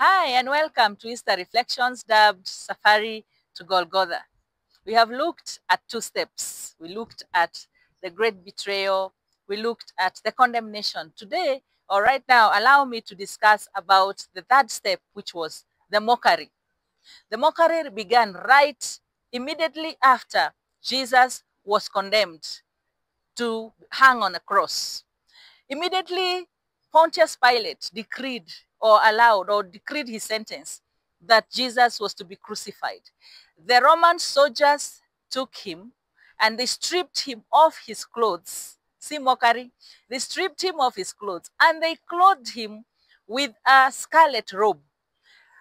Hi and welcome to Easter Reflections dubbed Safari to Golgotha. We have looked at two steps. We looked at the great betrayal. We looked at the condemnation. Today, or right now, allow me to discuss about the third step, which was the mockery. The mockery began right immediately after Jesus was condemned to hang on a cross. Immediately, Pontius Pilate decreed or allowed or decreed his sentence that Jesus was to be crucified. The Roman soldiers took him and they stripped him of his clothes. See mockery? They stripped him of his clothes and they clothed him with a scarlet robe.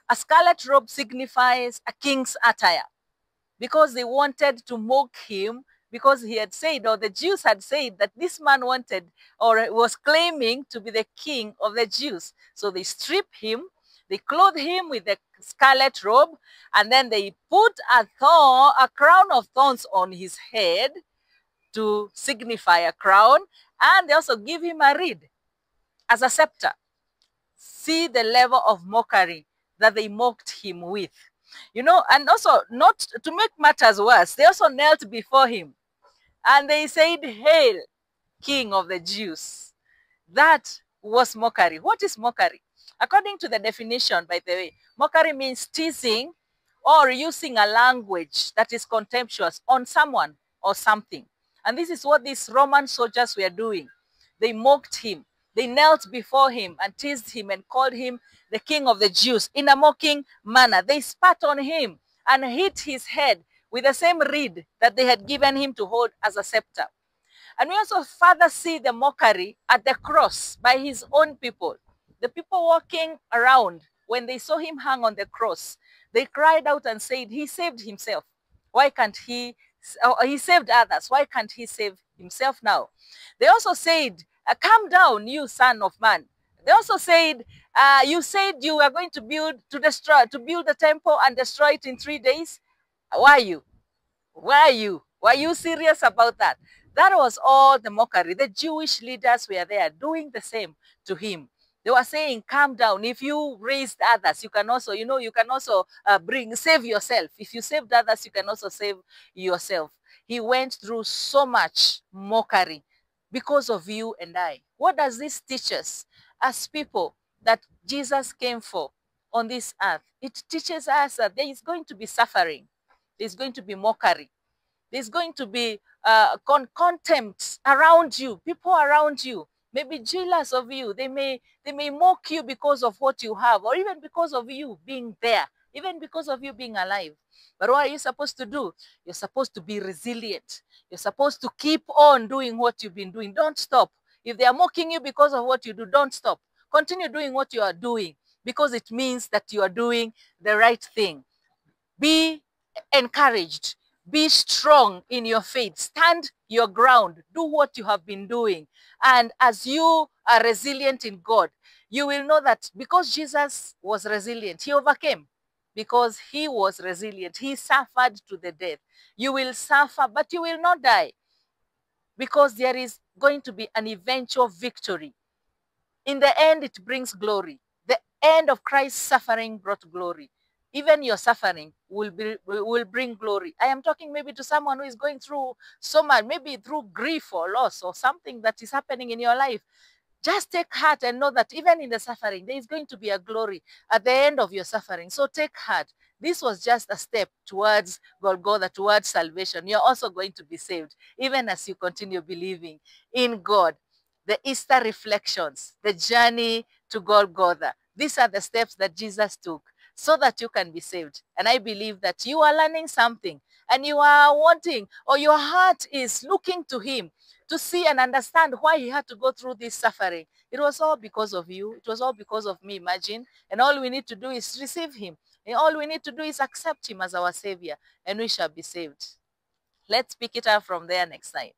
A scarlet robe signifies a king's attire because they wanted to mock him, because he had said, or the Jews had said, that this man wanted or was claiming to be the king of the Jews. So they stripped him, they clothed him with the scarlet robe, and then they put a crown of thorns on his head to signify a crown, and they also give him a reed as a scepter. See the level of mockery that they mocked him with. You know, and also, not to make matters worse, they also knelt before him and they said, "Hail, King of the Jews." That was mockery. What is mockery? According to the definition, by the way, mockery means teasing or using a language that is contemptuous on someone or something. And this is what these Roman soldiers were doing. They mocked him. They knelt before him and teased him and called him the King of the Jews in a mocking manner. They spat on him and hit his head with the same reed that they had given him to hold as a scepter. And we also further see the mockery at the cross by his own people. The people walking around, when they saw him hang on the cross, they cried out and said, "He saved himself. Why can't he? He saved others. Why can't he save himself now?" They also said, "Come down, you son of man." They also said, "You said you were going to build the temple and destroy it in 3 days. Why you? Why you? Were you serious about that?" That was all the mockery. The Jewish leaders were there doing the same to him. They were saying, "Calm down. If you raised others, you can also, save yourself. If you saved others, you can also save yourself." He went through so much mockery because of you and I. What does this teach us as people that Jesus came for on this earth? It teaches us that there is going to be suffering. There's going to be mockery. There's going to be contempt around you, people around you, maybe jealous of you. They may mock you because of what you have, or even because of you being there, even because of you being alive. But what are you supposed to do? You're supposed to be resilient. You're supposed to keep on doing what you've been doing. Don't stop. If they are mocking you because of what you do, don't stop. Continue doing what you are doing, because it means that you are doing the right thing. Be encouraged. Be strong in your faith. Stand your ground. Do what you have been doing. And as you are resilient in God, you will know that because Jesus was resilient, he overcame. Because he was resilient, he suffered to the death. You will suffer, but you will not die. Because there is going to be an eventual victory. In the end, it brings glory. The end of Christ's suffering brought glory. Even your suffering will bring glory. I am talking maybe to someone who is going through so much, maybe through grief or loss or something that is happening in your life. Just take heart and know that even in the suffering, there is going to be a glory at the end of your suffering. So take heart. This was just a step towards Golgotha, towards salvation. You're also going to be saved, even as you continue believing in God. The Easter reflections, the journey to Golgotha. These are the steps that Jesus took so that you can be saved. And I believe that you are learning something and you are wanting, or your heart is looking to him to see and understand why he had to go through this suffering. It was all because of you. It was all because of me, imagine. And all we need to do is receive him. And all we need to do is accept him as our Savior, and we shall be saved. Let's pick it up from there next time.